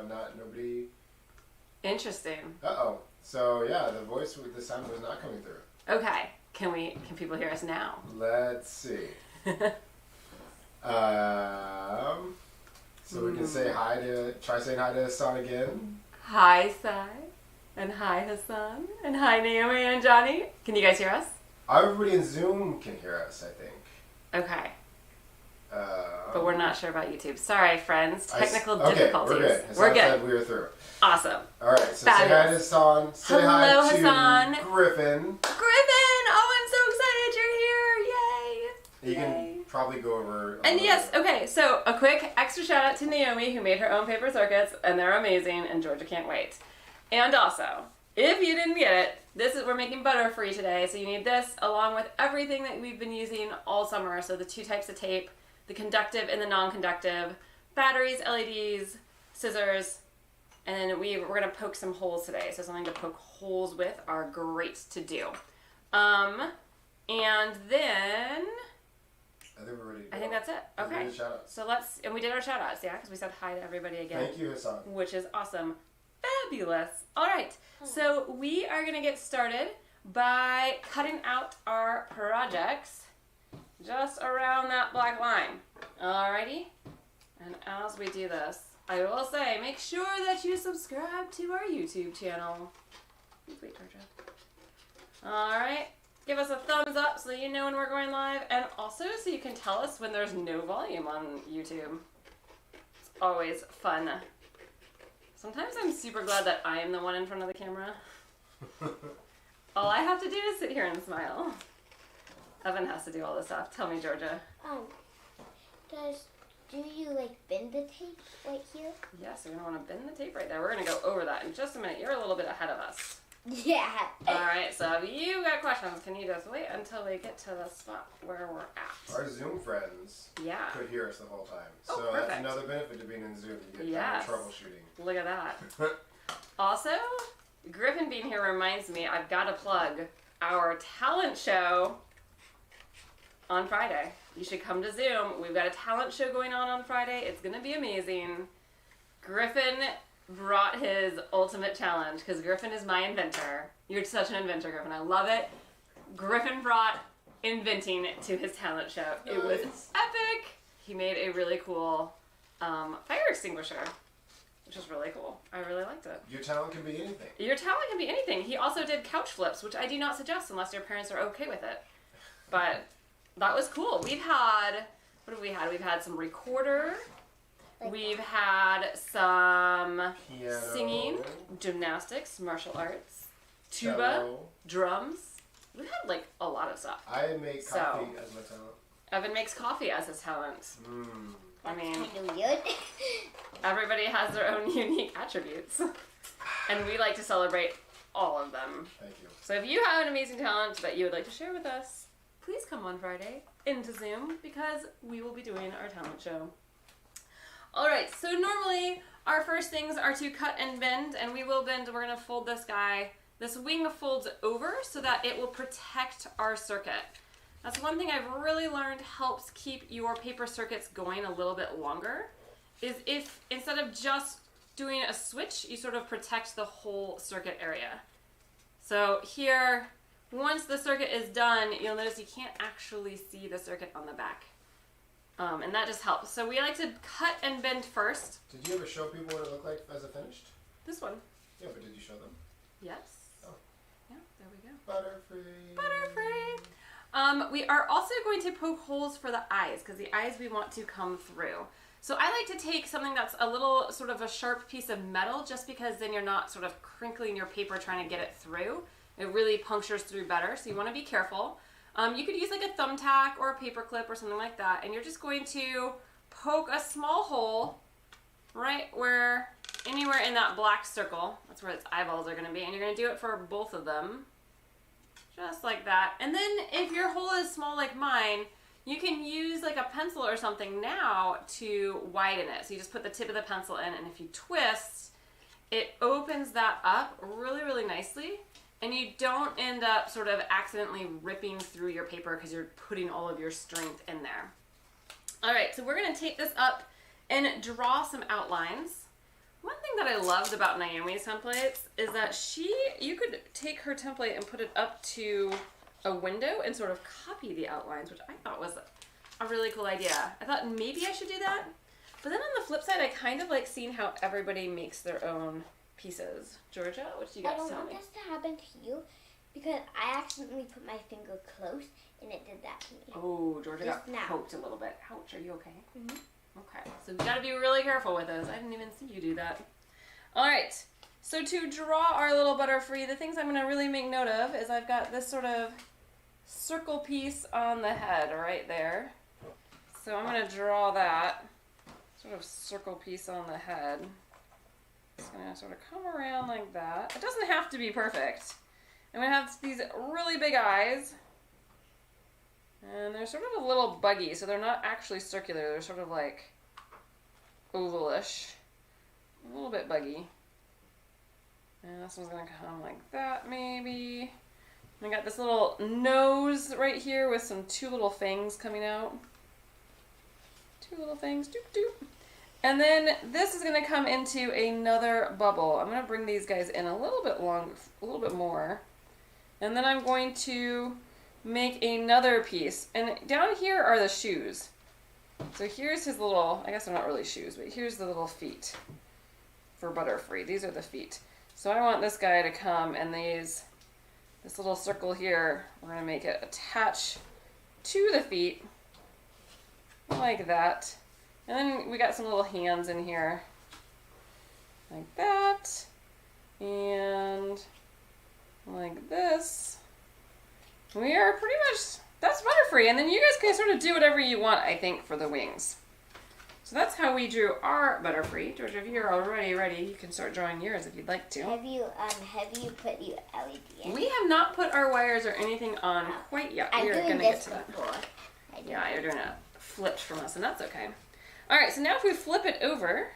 nobody. Interesting. Uh-oh. So, yeah, the sound was not coming through. Okay. Can people hear us now? Let's see. So we can try saying hi to Hassan again. Hi, Sai. And hi, Hassan. And hi, Naomi and Johnny. Can you guys hear us? Everybody in Zoom can hear us, I think. Okay. But we're not sure about YouTube. Sorry, friends. Technical difficulties. We're good. Hassan we're good. said we were through. Awesome. All right, so Fabulous. say hi to Hassan. Say Hello, hi to Hassan. Griffin. Griffin! Oh, I'm so excited you're here. Yay! You can probably go over... And yes, okay, so a quick extra shout out to Naomi, who made her own paper circuits, and they're amazing, and Georgia can't wait. And also, if you didn't get it, we're making Butterfree today, so you need this along with everything that we've been using all summer. So the 2 types of tape, the conductive and the non-conductive, batteries, LEDs, scissors, and then we're going to poke some holes today. So something to poke holes with are great to do. And then... I think we're ready to go. I think that's it. Okay. So and we did our shout outs, yeah, because we said hi to everybody again. Thank you, Hassan. Which is awesome. Fabulous. All right. So we are going to get started by cutting out our projects just around that black line. Alrighty. And as we do this, I will say, make sure that you subscribe to our YouTube channel. Wait, Georgia. Alright. Give us a thumbs up so you know when we're going live, and also so you can tell us when there's no volume on YouTube. It's always fun. Sometimes I'm super glad that I am the one in front of the camera. All I have to do is sit here and smile. Evan has to do all this stuff. Tell me, Georgia. Do you bend the tape right here? Yes, you're going to want to bend the tape right there. We're going to go over that in just a minute. You're a little bit ahead of us. Yeah. Alright, so if you got questions, can you just wait until we get to the spot where we're at? Our Zoom friends could hear us the whole time. Oh, so perfect. That's another benefit to being in Zoom. You get troubleshooting. Look at that. Also, Griffin being here reminds me I've got to plug our talent show on Friday. You should come to Zoom. We've got a talent show going on Friday. It's going to be amazing. Griffin brought his ultimate challenge because Griffin is my inventor. You're such an inventor, Griffin. I love it. Griffin brought inventing to his talent show. Nice. It was epic. He made a really cool fire extinguisher, which is really cool. I really liked it. Your talent can be anything. Your talent can be anything. He also did couch flips, which I do not suggest unless your parents are okay with it. But that was cool. We've had, what have we had? We've had some recorder. We've had some singing, gymnastics, martial arts, tuba, cello, drums. We've had a lot of stuff. I make coffee as my talent. Evan makes coffee as his talent. I mean, weird. Everybody has their own unique attributes. And we like to celebrate all of them. Thank you. So if you have an amazing talent that you would like to share with us, please come on Friday into Zoom because we will be doing our talent show. Alright, so normally our first things are to cut and bend, and we will bend. We're going to fold this guy. This wing folds over so that it will protect our circuit. That's one thing I've really learned helps keep your paper circuits going a little bit longer, is if instead of just doing a switch, you sort of protect the whole circuit area. So here, once the circuit is done, you'll notice you can't actually see the circuit on the back. And that just helps. So we like to cut and bend first. Did you ever show people what it looked like as it finished? This one. Yeah, but did you show them? Yes. Oh. Yeah, there we go. Butterfree. Butterfree. We are also going to poke holes for the eyes because the eyes we want to come through. So I like to take something that's a little sort of a sharp piece of metal just because then you're not sort of crinkling your paper trying to get it through. It really punctures through better, so you want to be careful. You could use like a thumbtack or a paper clip or something like that, and you're just going to poke a small hole right where, anywhere in that black circle. That's where its eyeballs are going to be, and you're going to do it for both of them. Just like that. And then if your hole is small like mine, you can use like a pencil or something now to widen it. So you just put the tip of the pencil in, and if you twist, it opens that up really, really nicely. And you don't end up sort of accidentally ripping through your paper because you're putting all of your strength in there. All right, so we're going to tape this up and draw some outlines. One thing that I loved about Naomi's templates is that you could take her template and put it up to a window and sort of copy the outlines, which I thought was a really cool idea. I thought maybe I should do that. But then on the flip side, I kind of like seeing how everybody makes their own pieces. Georgia, what do you got to I tell don't me? want this to happen to you because I accidentally put my finger close and it did that to me. Oh, Georgia got Just now. poked a little bit. Ouch, are you okay? Mhm. Okay, so you gotta be really careful with those. I didn't even see you do that. All right, so to draw our little Butterfree, the things I'm gonna really make note of is I've got this sort of circle piece on the head right there. So I'm gonna draw that sort of circle piece on the head. It's gonna sort of come around like that. It doesn't have to be perfect. I'm gonna have these really big eyes. And they're sort of a little buggy, so they're not actually circular. They're sort of like ovalish. A little bit buggy. And this one's gonna come like that maybe. I got this little nose right here with two little fangs coming out. Two little fangs, doop doop. And then this is gonna come into another bubble. I'm gonna bring these guys in a little bit more. And then I'm going to make another piece. And down here are the shoes. So here's his little, I guess they're not really shoes, but here's the little feet for Butterfree. These are the feet. So I want this guy to come and this little circle here, we're going to make it attach to the feet like that. And then we got some little hands in here like that and like this. We are pretty much, that's Butterfree. And then you guys can sort of do whatever you want, I think, for the wings. So that's how we drew our Butterfree. Georgia, if you're already ready, you can start drawing yours if you'd like to. Have you put your LED in? We have not put our wires or anything on quite yet. I'm We are doing going to this get to that. before. Yeah, you're doing it flipped from us, and that's okay. All right, so now if we flip it over,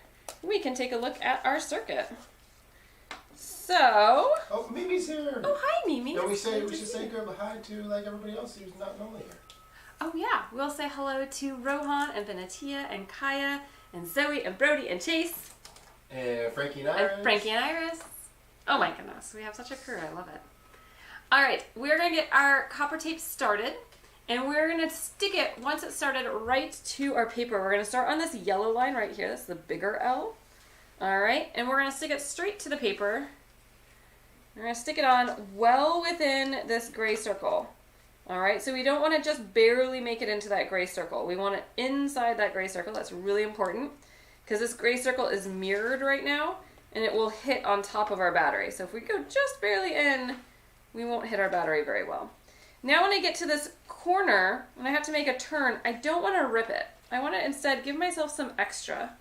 we can take a look at our circuit. So. Oh, Mimi's here. Oh, hi, Mimi. No, we should say hi to like everybody else who's not normally here. Oh yeah, we'll say hello to Rohan and Venetia and Kaya and Zoe and Brody and Chase. And Frankie and Iris. And Frankie and Iris. Oh my goodness, we have such a crew, I love it. All right, we're gonna get our copper tape started and we're gonna stick it, once it's started, right to our paper. We're gonna start on this yellow line right here, that's the bigger L. All right, and we're gonna stick it straight to the paper. We're gonna stick it on well within this gray circle. All right, so we don't want to just barely make it into that gray circle. We want it inside that gray circle. That's really important because this gray circle is mirrored right now and it will hit on top of our battery. So if we go just barely in, we won't hit our battery very well. Now when I get to this corner, when I have to make a turn, I don't want to rip it. I want to instead give myself some extra.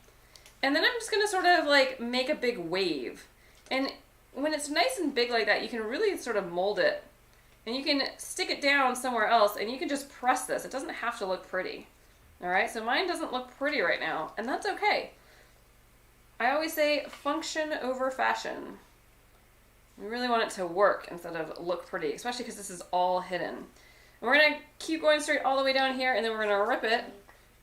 And then I'm just going to sort of like make a big wave. And when it's nice and big like that, you can really sort of mold it. And you can stick it down somewhere else and you can just press this. It doesn't have to look pretty. All right, so mine doesn't look pretty right now, and that's okay. I always say function over fashion. We really want it to work instead of look pretty, especially because this is all hidden. And we're gonna keep going straight all the way down here and then we're gonna rip it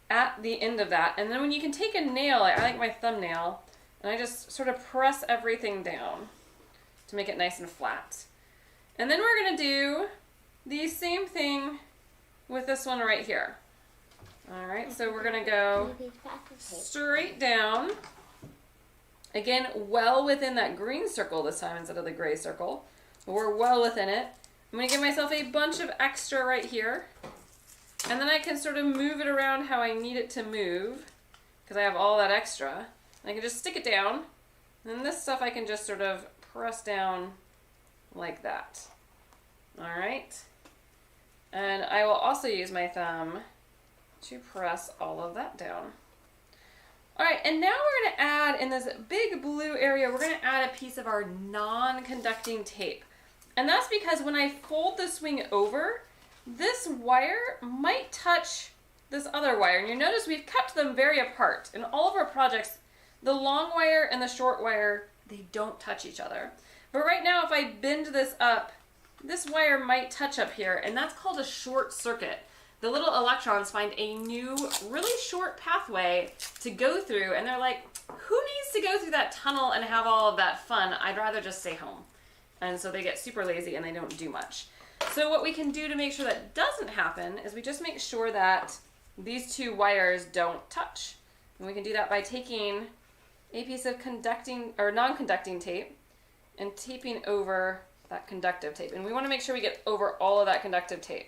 at the end of that. And then when you can take a nail, I like my thumbnail, and I just sort of press everything down to make it nice and flat. And then we're going to do the same thing with this one right here. All right, so we're going to go straight down. Again, well within that green circle this time instead of the gray circle. We're well within it. I'm going to give myself a bunch of extra right here. And then I can sort of move it around how I need it to move because I have all that extra. And I can just stick it down. And then this stuff I can just sort of press down like that. All right. And I will also use my thumb to press all of that down. All right, and now we're going to add, in this big blue area, we're going to add a piece of our non-conducting tape. And that's because when I fold the swing over, this wire might touch this other wire. And you notice we've kept them very apart. In all of our projects, the long wire and the short wire, they don't touch each other. But right now, if I bend this up, this wire might touch up here, and that's called a short circuit. the little electrons find a new, really short pathway to go through, and they're like, who needs to go through that tunnel and have all of that fun? I'd rather just stay home. And so they get super lazy and they don't do much. So what we can do to make sure that doesn't happen is we just make sure that these two wires don't touch. And we can do that by taking a piece of conducting or non-conducting tape and taping over that conductive tape. And we want to make sure we get over all of that conductive tape.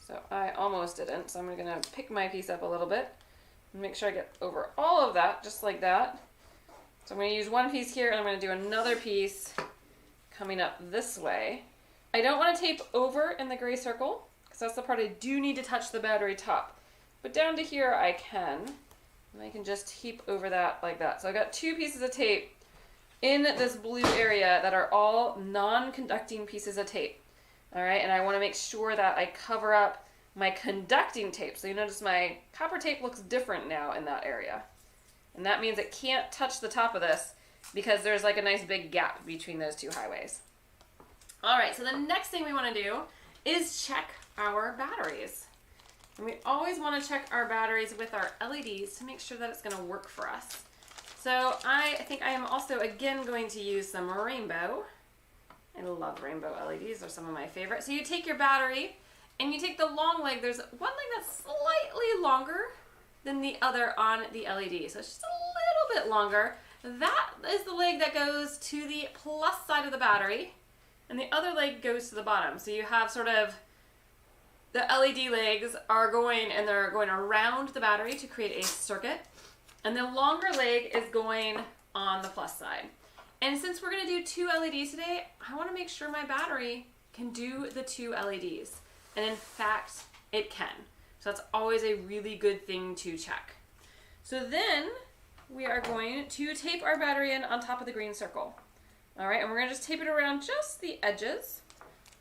So I almost didn't, so I'm going to pick my piece up a little bit and make sure I get over all of that, just like that. So I'm going to use one piece here, and I'm going to do another piece coming up this way. I don't want to tape over in the gray circle, because that's the part I do need to touch the battery top. But down to here I can, and I can just tape over that like that. So I've got two pieces of tape in this blue area that are all non-conducting pieces of tape. All right, and I want to make sure that I cover up my conducting tape. So you notice my copper tape looks different now in that area. And that means it can't touch the top of this because there's like a nice big gap between those two highways. All right, so the next thing we want to do is check our batteries. And we always want to check our batteries with our LEDs to make sure that it's going to work for us. So I think I am also again going to use some rainbow. I love rainbow LEDs, they're some of my favorites. So you take your battery and you take the long leg. There's one leg that's slightly longer than the other on the LED. So it's just a little bit longer. That is the leg that goes to the plus side of the battery, and the other leg goes to the bottom. So you have sort of the LED legs are going, and they're going around the battery to create a circuit. And the longer leg is going on the plus side. And since we're going to do two LEDs today, I want to make sure my battery can do the two LEDs. And in fact, it can. So that's always a really good thing to check. So then we are going to tape our battery in on top of the green circle. All right, and we're going to just tape it around just the edges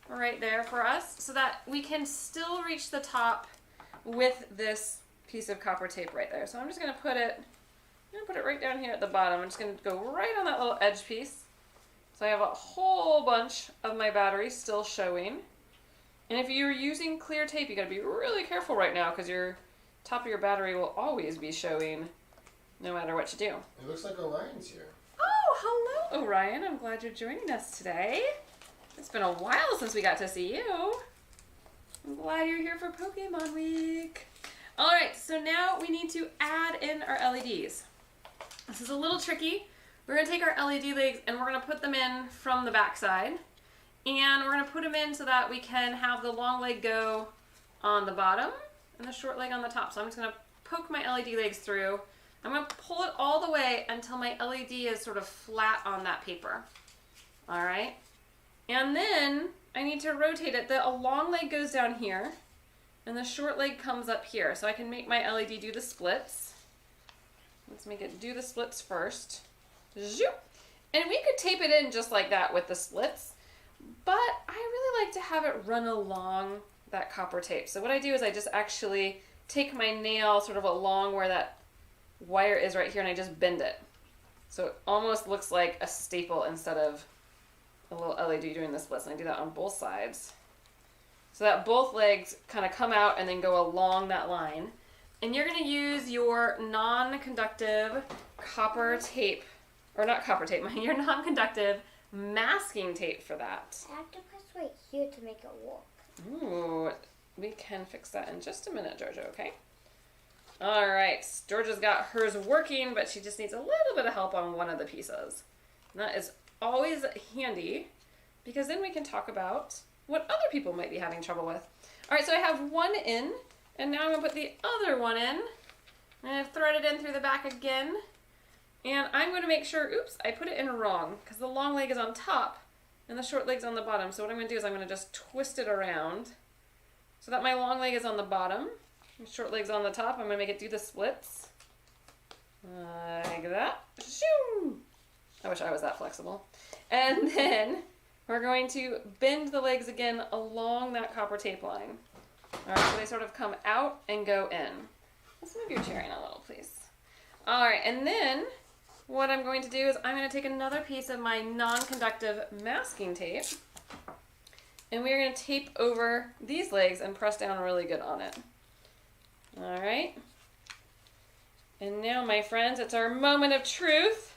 right there for us so that we can still reach the top with this piece of copper tape right there. So I'm just going to put it right down here at the bottom. I'm just going to go right on that little edge piece. So I have a whole bunch of my battery still showing. And if you're using clear tape, you got to be really careful right now because your top of your battery will always be showing no matter what you do. It looks like Orion's here. Oh, hello, Orion. I'm glad you're joining us today. It's been a while since we got to see you. I'm glad you're here for Pokemon Week. All right, so now we need to add in our LEDs. This is a little tricky. We're going to take our LED legs and we're going to put them in from the back side. And we're going to put them in so that we can have the long leg go on the bottom and the short leg on the top. So I'm just going to poke my LED legs through. I'm going to pull it all the way until my LED is sort of flat on that paper. All right. And then I need to rotate it. The long leg goes down here and the short leg comes up here. So I can make my LED do the splits. Let's make it do the splits first. Zoop. And we could tape it in just like that with the splits, but I really like to have it run along that copper tape. So what I do is I just actually take my nail sort of along where that wire is right here and I just bend it. So it almost looks like a staple instead of a little LED doing the splits. And I do that on both sides. So that both legs kind of come out and then go along that line. And you're going to use your non-conductive copper tape, or not copper tape, your non-conductive masking tape for that. I have to press right here to make it work. Ooh, we can fix that in just a minute, Jojo, okay? All right, Georgia's got hers working, but she just needs a little bit of help on one of the pieces. And that is always handy, because then we can talk about what other people might be having trouble with. All right, so I have one in. And now I'm going to put the other one in. And I've threaded in through the back again. And I'm going to make sure, oops, I put it in wrong because the long leg is on top and the short leg's on the bottom. So what I'm going to do is I'm going to just twist it around so that my long leg is on the bottom and short leg's on the top. I'm going to make it do the splits. Like that. Shoo! I wish I was that flexible. And then we're going to bend the legs again along that copper tape line. All right, so they sort of come out and go in. Let's move your chair in a little, please. All right, and then what I'm going to do is I'm going to take another piece of my non-conductive masking tape, And we're going to tape over these legs and press down really good on it. All right. And now, my friends, it's our moment of truth.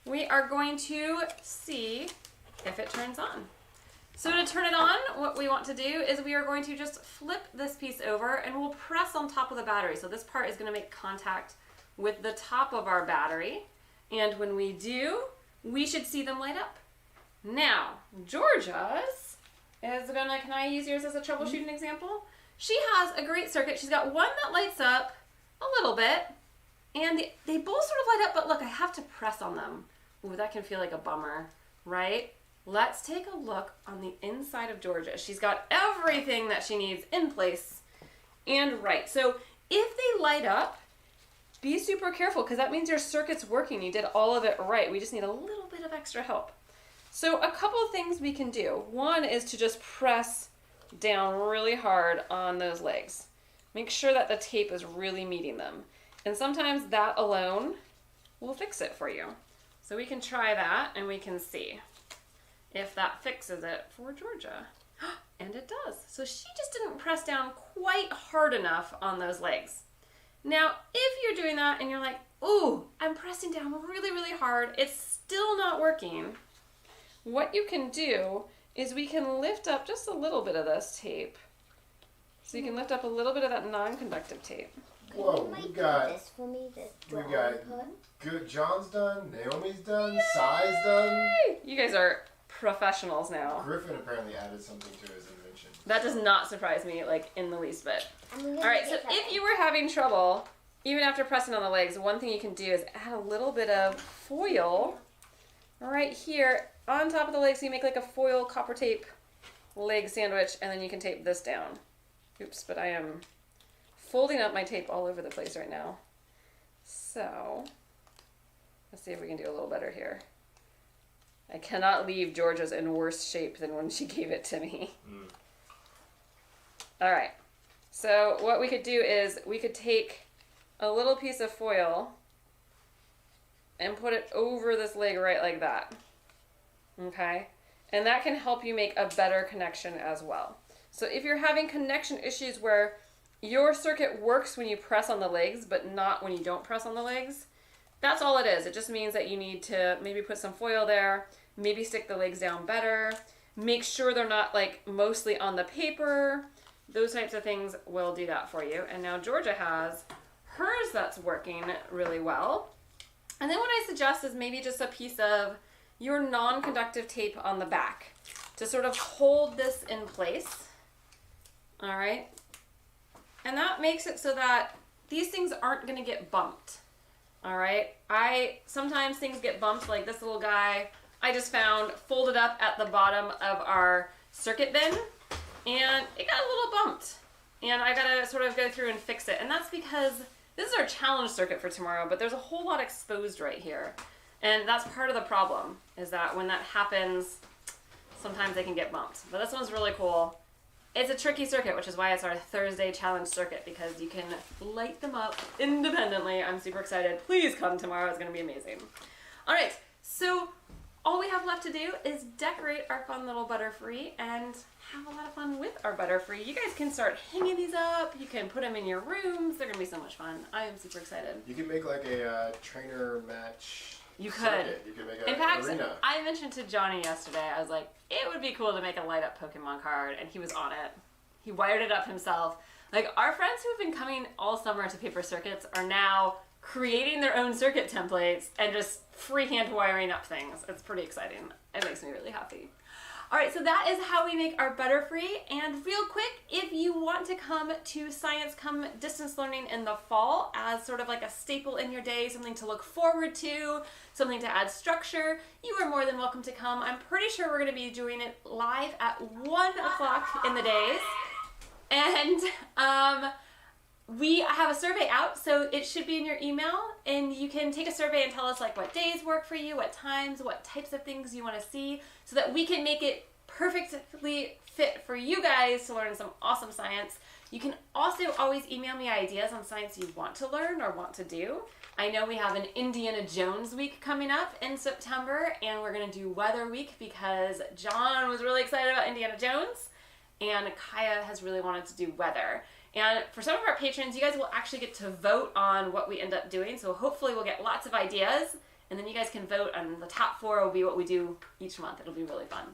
We are going to see if it turns on. So to turn it on, what we want to do is we are going to just flip this piece over and we'll press on top of the battery. So this part is going to make contact with the top of our battery. And when we do, we should see them light up. Now, Georgia's is gonna, can I use yours as a troubleshooting example? She has a great circuit. She's got one that lights up a little bit, and they both sort of light up, but look, I have to press on them. Ooh, that can feel like a bummer, right? Let's take a look on the inside of Georgia. She's got everything that she needs in place and right. So if they light up, be super careful because that means your circuit's working. You did all of it right. We just need a little bit of extra help. So a couple of things we can do. One is to just press down really hard on those legs. Make sure that the tape is really meeting them. And sometimes that alone will fix it for you. So we can try that and we can see if that fixes it for Georgia. And it does. So she just didn't press down quite hard enough on those legs. Now, if you're doing that and you're like, ooh, I'm pressing down really, really hard, it's still not working, what you can do is we can lift up just a little bit of this tape. So you can lift up a little bit of that non-conductive tape. Whoa, we got this for me, good. John's done, Naomi's done, Sai's done. You guys are professionals now. Griffin apparently added something to his invention. That does not surprise me, like, in the least bit. All right, so if you were having trouble, even after pressing on the legs, one thing you can do is add a little bit of foil right here on top of the legs. So you make like a foil copper tape leg sandwich, and then you can tape this down. Oops, but I am folding up my tape all over the place right now. So let's see if we can do a little better here. I cannot leave Georgia's in worse shape than when she gave it to me. All right. So what we could do is we could take a little piece of foil and put it over this leg right like that. Okay? And that can help you make a better connection as well. So if you're having connection issues where your circuit works when you press on the legs but not when you don't press on the legs, that's all it is. It just means that you need to maybe put some foil there, maybe stick the legs down better, make sure they're not like mostly on the paper. Those types of things will do that for you. And now Georgia has hers that's working really well. And then what I suggest is maybe just a piece of your non-conductive tape on the back to sort of hold this in place. All right. And that makes it so that these things aren't going to get bumped. All right. Sometimes things get bumped, like this little guy I just found folded up at the bottom of our circuit bin, and it got a little bumped. And I got to sort of go through and fix it. And that's because this is our challenge circuit for tomorrow, but there's a whole lot exposed right here. And that's part of the problem, is that when that happens, sometimes they can get bumped. But this one's really cool. It's a tricky circuit, which is why it's our Thursday challenge circuit, because you can light them up independently. I'm super excited. Please come tomorrow. It's going to be amazing. All right, so all we have left to do is decorate our fun little Butterfree and have a lot of fun with our Butterfree. You guys can start hanging these up. You can put them in your rooms. They're going to be so much fun. I am super excited. You can make like a trainer match. You could. Circuit. You could make an In fact, arena. I mentioned to Johnny yesterday, I was like, it would be cool to make a light up Pokemon card, and he was on it. He wired it up himself. Like, our friends who have been coming all summer to paper circuits are now creating their own circuit templates and just freehand wiring up things. It's pretty exciting. It makes me really happy. All right, so that is how we make our Butterfree. And real quick, if you want to come to Science Come Distance Learning in the fall as sort of like a staple in your day, something to look forward to, something to add structure, you are more than welcome to come. I'm pretty sure we're going to be doing it live at 1 o'clock in the days. And we have a survey out, so it should be in your email, and you can take a survey and tell us like what days work for you, what times, what types of things you want to see, so that we can make it perfectly fit for you guys to learn some awesome science. You can also always email me ideas on science you want to learn or want to do. I know we have an Indiana Jones week coming up in September, and we're going to do weather week because John was really excited about Indiana Jones, and Kaya has really wanted to do weather. And for some of our patrons, you guys will actually get to vote on what we end up doing, so hopefully we'll get lots of ideas, and then you guys can vote, and the top 4 will be what we do each month. It'll be really fun.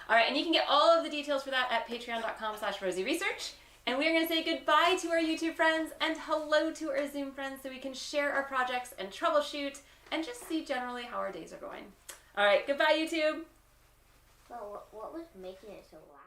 All right, and you can get all of the details for that at patreon.com/rosieresearch. And we are going to say goodbye to our YouTube friends and hello to our Zoom friends so we can share our projects and troubleshoot and just see generally how our days are going. All right, goodbye, YouTube. Well, what was making it so loud?